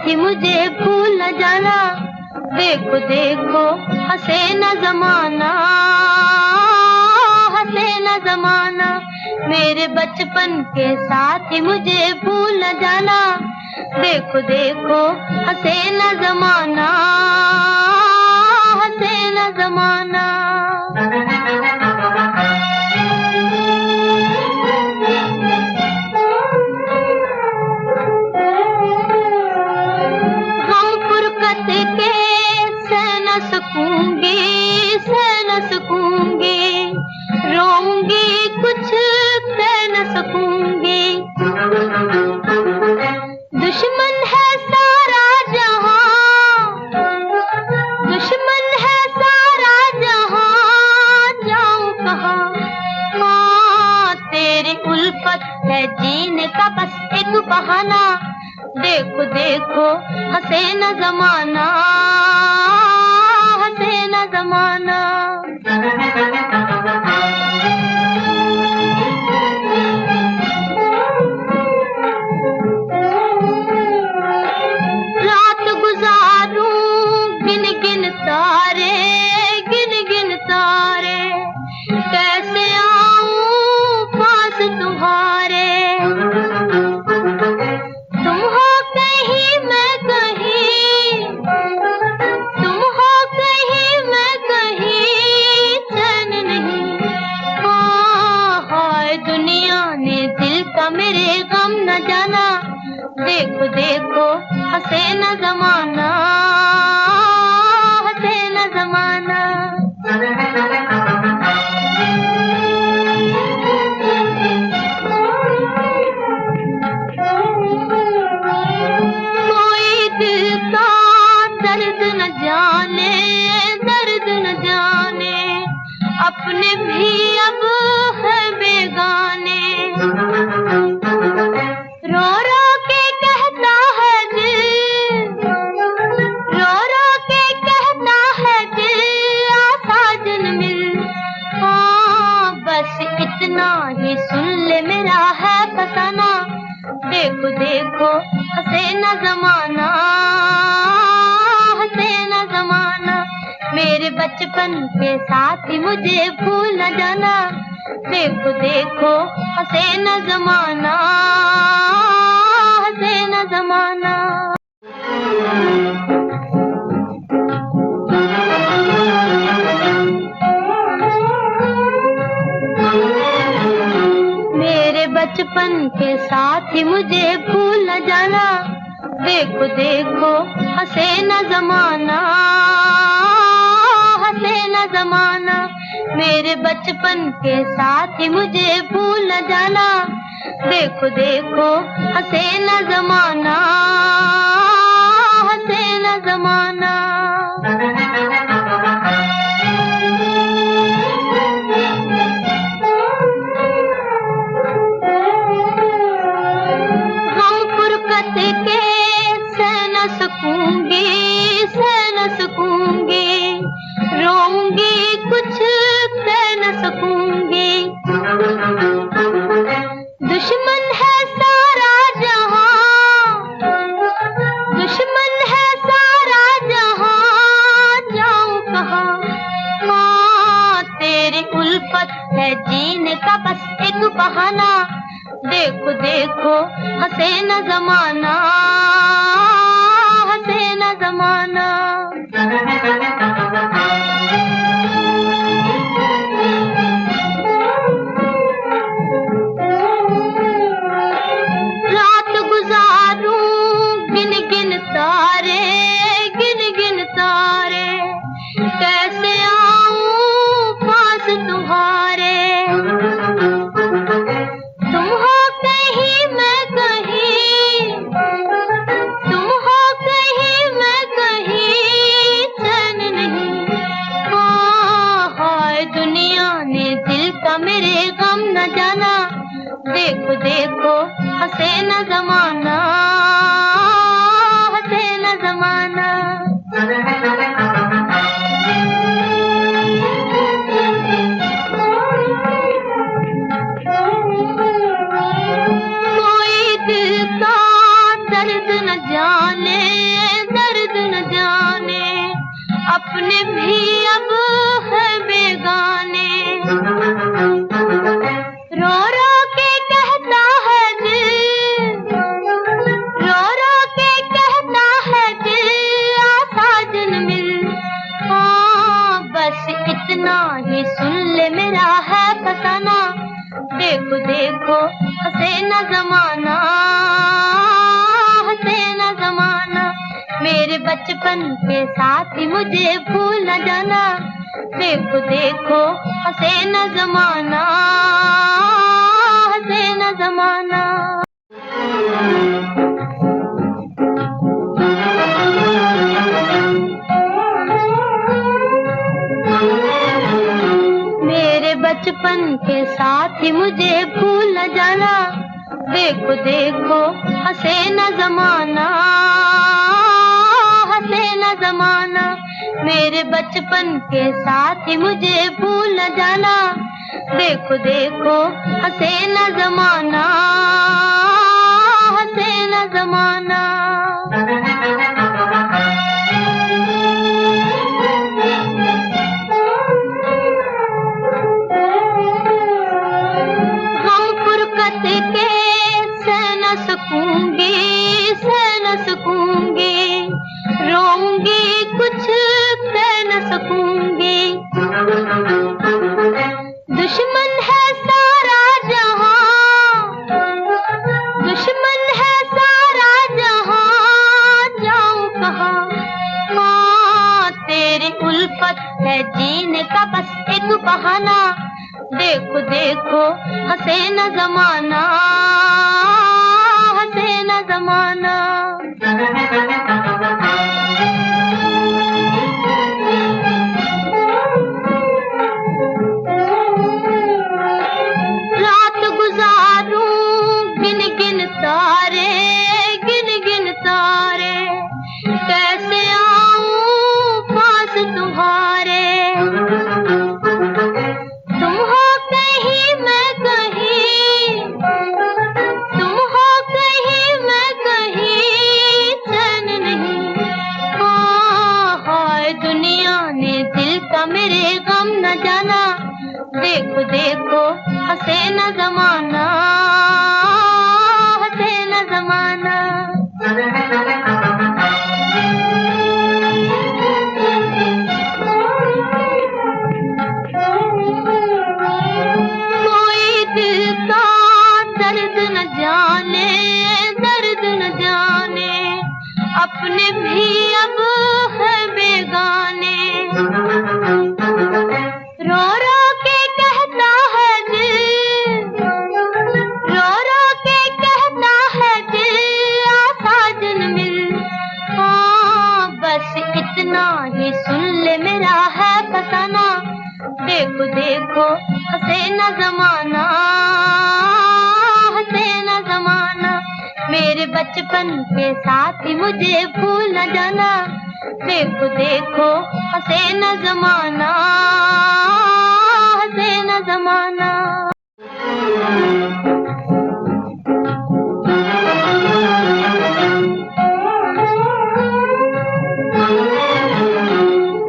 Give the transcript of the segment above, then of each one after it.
साथी मुझे भूल न जाना। देखो देखो हंसे न जमाना, हंसे न जमाना। मेरे बचपन के साथी मुझे भूल न जाना। देखो देखो हंसे न जमाना, हंसे न जमाना। सकूंगी सह न सकूंगी, रोऊंगी कुछ कह न सकूंगी। दुश्मन है सारा जहां, दुश्मन है सारा जहां, जाऊं कहां। हाँ तेरी उल्फत है जीने का बस एक बहाना। देखो देखो हंसे न जमाना, हंसे न जमाना। रात गुजारूं गिन गिन तारे, गिन गिन तारे। कैसे आऊं पास तुम्हारे। तुम हो कहीं मैं कहीं, तुम हो कहीं मैं कहीं, चैन नहीं। हाँ हाय दुनिया ने दिल का मेरे गम न जाना। देखो देखो हंसे न जमाना, हंसे न जमाना। कोई दिल का दर्द न जाने, दर्द न जाने। अपने भी अब है बेगाने। रो रो के कहता है दिल, रो रो के कहता है दिल, आसाजन मिल। हाँ बस इतना ही सुन ले मेरा है फसाना। देखो देखो हंसे न जमाना, हंसे न जमाना। मेरे बचपन के साथी मुझे भूल न जाना। देखो देखो हंसे न जमाना, हंसे न जमाना। मेरे बचपन के साथी मुझे भूल न जाना। देखो देखो हंसे न जमाना, हंसे न जमाना। मेरे बचपन के साथी मुझे भूल न जाना। देखो देखो हंसे न जमाना, हंसे न जमाना। के सह न सकूंगी, सह न सकूंगी। रोऊंगी कुछ कह न सकूंगी। दुश्मन है सारा जहां, दुश्मन है सारा जहां, जाऊं कहां। हाँ तेरी उल्फत है जीने का बस एक बहाना। देखो देखो हंसे न जमाना, हंसे न जमाना। रात गुजारूं गिन गिन तारे, गिन गिन तारे। कैसे आऊं पास तुम्हारे। तुम हो कहीं मैं कहीं, तुम हो कहीं मैं कहीं, चैन नहीं। हाँ हाय दुनिया ने दिल का मेरे गम न जाना। देखो देखो हंसे न जमाना, हंसे न जमाना। कोई दिल का दर्द न जाने, अपने भी अब है बेगाने। रो रो के कहता है दिल, रो रो के कहता है दिल, आसा दिन मिल। हाँ बस इतना ही सुन ले मेरा है फसाना। देखो देखो हंसे न जमाना, हंसे न जमाना। मेरे बचपन के साथ ही मुझे भूल न जाना। देखो देखो हंसे न जमाना, हंसे न जमाना। मेरे बचपन के साथ ही मुझे भूल न जाना। देखो देखो हंसे न जमाना, हंसे न जमाना। मेरे बचपन के साथ ही मुझे भूल न जाना। देखो देखो हंसे न जमाना, हंसे न जमाना। सकूंगी सह न सकूंगी, रोऊंगी कुछ कह न सकूंगी। दुश्मन है सारा जहां, दुश्मन है सारा जहां, जाऊं कहां। हाँ तेरी उल्फत है जीने का बस एक बहाना। देखो देखो हंसे न जमाना, हंसे न जमाना। रात गुजारूं गिन गिन तारे, गिन गिन तारे। कैसे आऊं पास तुम्हारे। तुम हो कहीं मैं कहीं, तुम हो कहीं मैं कहीं, चैन नहीं। हाँ हाय दुनिया ने दिल का मेरे गम न जाना। देखो देखो हंसे न जमाना, हंसे न जमाना। कोई दिल का दर्द न जाने, दर्द न जाने। अपने भी अब है बेगाने। रो रो के कहता है दिल, रो रो के कहता है दिल, आसा दिन मिल। हाँ बस इतना ही सुन ले मेरा है फसाना। देखो देखो हंसे न जमाना, हंसे न जमाना। मेरे बचपन के साथ ही मुझे भूल न जाना। देखो देखो हंसे न जमाना, हंसे न जमाना।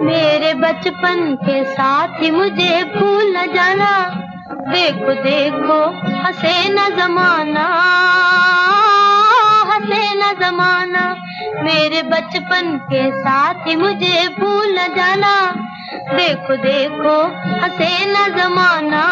मेरे बचपन के साथ ही मुझे भूल न जाना। देखो देखो हंसे न जमाना, हंसे न जमाना। मेरे बचपन के साथ ही मुझे भूल न जाना। देखो देखो हंसे न जमाना।